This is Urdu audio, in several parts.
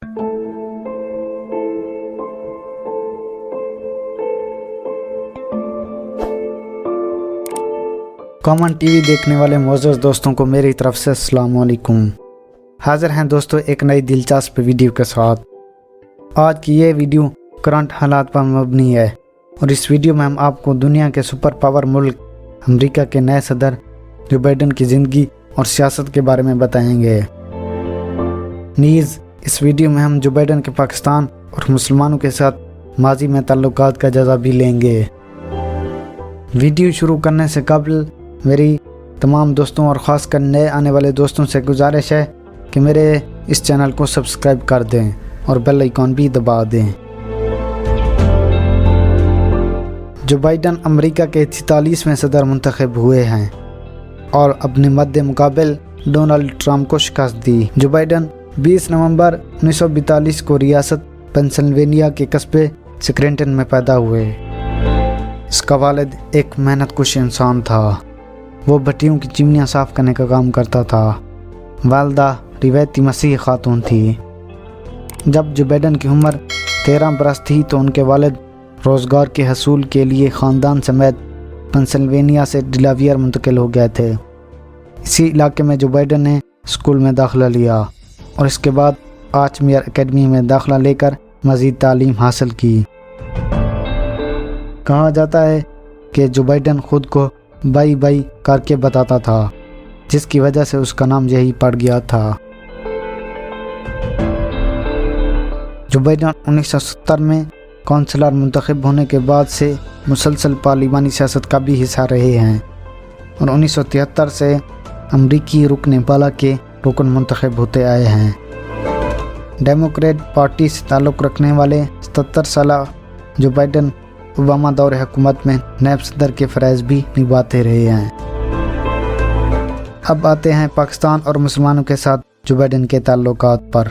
کامن ٹی وی دیکھنے والے معزز دوستوں کو میری طرف سے السلام علیکم۔ حاضر ہیں دوستوں ایک نئی دلچسپ ویڈیو کے ساتھ۔ آج کی یہ ویڈیو کرنٹ حالات پر مبنی ہے اور اس ویڈیو میں ہم آپ کو دنیا کے سپر پاور ملک امریکہ کے نئے صدر جو بائیڈن کی زندگی اور سیاست کے بارے میں بتائیں گے۔ نیز اس ویڈیو میں ہم جو بائیڈن کے پاکستان اور مسلمانوں کے ساتھ ماضی میں تعلقات کا جائزہ بھی لیں گے۔ ویڈیو شروع کرنے سے قبل میری تمام دوستوں اور خاص کر نئے آنے والے دوستوں سے گزارش ہے کہ میرے اس چینل کو سبسکرائب کر دیں اور بیل آئیکن بھی دبا دیں۔ جو بائیڈن امریکہ کے 44ویں صدر منتخب ہوئے ہیں اور اپنے مد مقابل ڈونلڈ ٹرمپ کو شکست دی۔ جو بائیڈن 20 نومبر 1942 کو ریاست پینسلوینیا کے قصبے سکرینٹن میں پیدا ہوئے۔ اس کا والد ایک محنت کش انسان تھا۔ وہ بھٹیوں کی چمنیاں صاف کرنے کا کام کرتا تھا۔ والدہ روایتی مسیحی خاتون تھی۔ جب جو بائیڈن کی عمر 13 برس تھی تو ان کے والد روزگار کے حصول کے لیے خاندان سمیت پینسلوینیا سے ڈیلاویئر منتقل ہو گئے تھے۔ اسی علاقے میں جو بائیڈن نے اسکول میں داخلہ لیا اور اس کے بعد آرچمیر اکیڈمی میں داخلہ لے کر مزید تعلیم حاصل کی۔ کہا جاتا ہے کہ جو بائیڈن خود کو بائی کر کے بتاتا تھا، جس کی وجہ سے اس کا نام یہی پڑ گیا تھا۔ جو بائیڈن 1970 میں کونسلر منتخب ہونے کے بعد سے مسلسل پارلیمانی سیاست کا بھی حصہ رہے ہیں اور 1973 سے امریکی رکن بالا کے رکن منتخب ہوتے آئے ہیں۔ ڈیموکریٹ پارٹی سے تعلق رکھنے والے 77 سالہ جو بائیڈن اوباما دور حکومت میں نائب صدر کے فرائض بھی نبھاتے رہے ہیں۔ اب آتے ہیں پاکستان اور مسلمانوں کے ساتھ جو بائیڈن کے تعلقات پر۔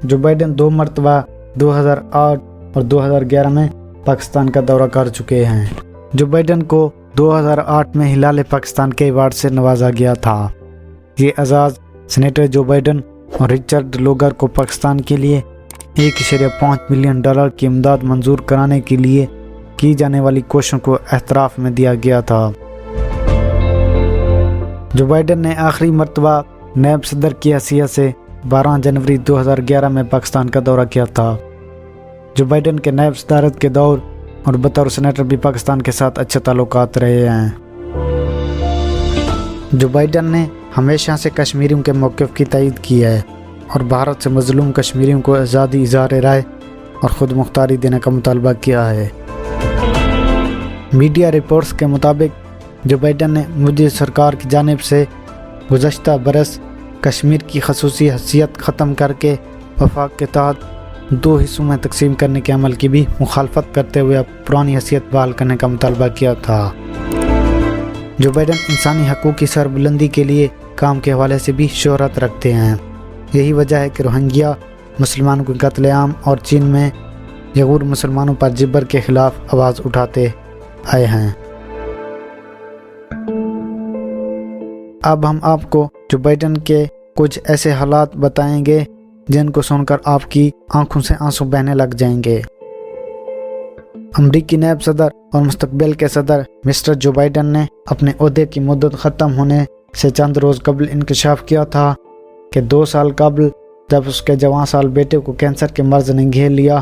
جو بائیڈن 2 مرتبہ 2008 اور 2011 میں پاکستان کا دورہ کر چکے ہیں۔ جو بائیڈن کو 2008 میں ہلال پاکستان کے ایوارڈ سے نوازا گیا تھا۔ یہ اعزاز سینیٹر جو بائیڈن اور رچرڈ لوگر کو پاکستان کے لیے $1.5 ملین کی امداد منظور کرانے کے لیے کی جانے والی کوششوں کو اعتراف میں دیا گیا تھا۔ جو بائیڈن نے آخری مرتبہ نائب صدر کی حیثیت سے 12 جنوری 2011 میں پاکستان کا دورہ کیا تھا۔ جو بائیڈن کے نائب صدارت کے دور اور بطور سینیٹر بھی پاکستان کے ساتھ اچھے تعلقات رہے ہیں۔ جو بائیڈن نے ہمیشہ سے کشمیریوں کے موقف کی تائید کی ہے اور بھارت سے مظلوم کشمیریوں کو آزادی اظہار رائے اور خود مختاری دینے کا مطالبہ کیا ہے۔ میڈیا رپورٹس کے مطابق جو بائیڈن نے مودی سرکار کی جانب سے گزشتہ برس کشمیر کی خصوصی حیثیت ختم کر کے وفاق کے تحت 2 حصوں میں تقسیم کرنے کے عمل کی بھی مخالفت کرتے ہوئے پرانی حیثیت بحال کرنے کا مطالبہ کیا تھا۔ جو بائیڈن انسانی حقوق کی سربلندی کے لیے کام کے حوالے سے بھی شہرت رکھتے ہیں۔ یہی وجہ ہے کہ روہنگیا مسلمانوں کے قتل عام اور چین میں یغور مسلمانوں پر جبر کے خلاف آواز اٹھاتے آئے ہیں۔ اب ہم آپ کو جو بائیڈن کے کچھ ایسے حالات بتائیں گے جن کو سن کر آپ کی آنکھوں سے آنسو بہنے لگ جائیں گے۔ امریکی نائب صدر اور مستقبل کے صدر مسٹر جو بائیڈن نے اپنے عہدے کی مدت ختم ہونے سے چند روز قبل انکشاف کیا تھا کہ 2 سال قبل جب اس کے جوان سال بیٹے کو کینسر کے مرض نے گھیر لیا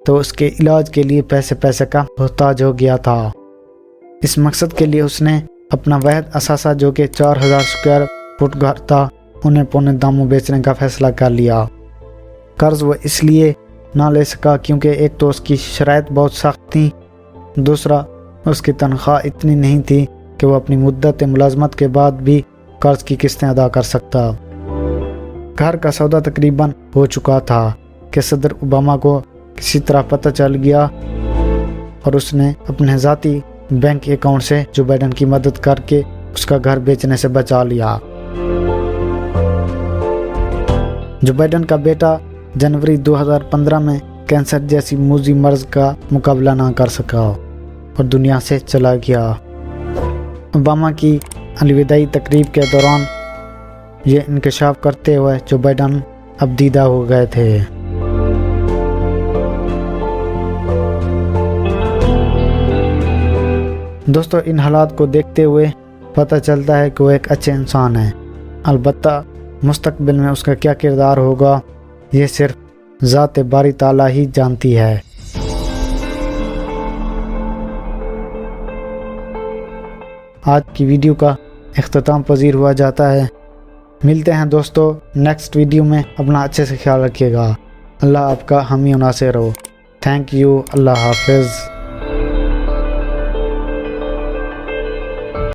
تو اس کے علاج کے لیے پیسے کا محتاج ہو گیا تھا۔ اس مقصد کے لیے اس نے اپنا واحد اثاثہ جو کہ 4000 اسکوائر فٹ گھر تھا انہیں پونے داموں بیچنے کا فیصلہ کر لیا۔ قرض وہ اس لیے نہ لے سکا کیونکہ ایک تو اس کی شرائط بہت سخت تھیں، دوسرا اس کی تنخواہ اتنی نہیں تھی کہ وہ اپنی مدت ملازمت کے بعد بھی قرض کی قسطیں ادا کر سکتا۔ گھر کا سودا تقریباً ہو چکا تھا کہ صدر اوباما کو کسی طرح پتہ چل گیا اور اس نے اپنے ذاتی بینک اکاؤنٹ سے جو بائیڈن کی مدد کر کے اس کا گھر بیچنے سے بچا لیا۔ جو بائیڈن کا بیٹا جنوری 2015 میں کینسر جیسی موذی مرض کا مقابلہ نہ کر سکا اور دنیا سے چلا گیا۔ اوباما کی الوداعی تقریب کے دوران یہ انکشاف کرتے ہوئے جو بائیڈن اب دیدہ ہو گئے تھے۔ دوستو ان حالات کو دیکھتے ہوئے پتہ چلتا ہے کہ وہ ایک اچھے انسان ہے، البتہ مستقبل میں اس کا کیا کردار ہوگا یہ صرف ذات باری تعالیٰ ہی جانتی ہے۔ آج کی ویڈیو کا اختتام پذیر ہوا جاتا ہے۔ ملتے ہیں دوستو نیکسٹ ویڈیو میں، اپنا اچھے سے خیال رکھیے گا۔ اللہ آپ کا حامی و ناصر ہو۔ تھینک یو، اللہ حافظ۔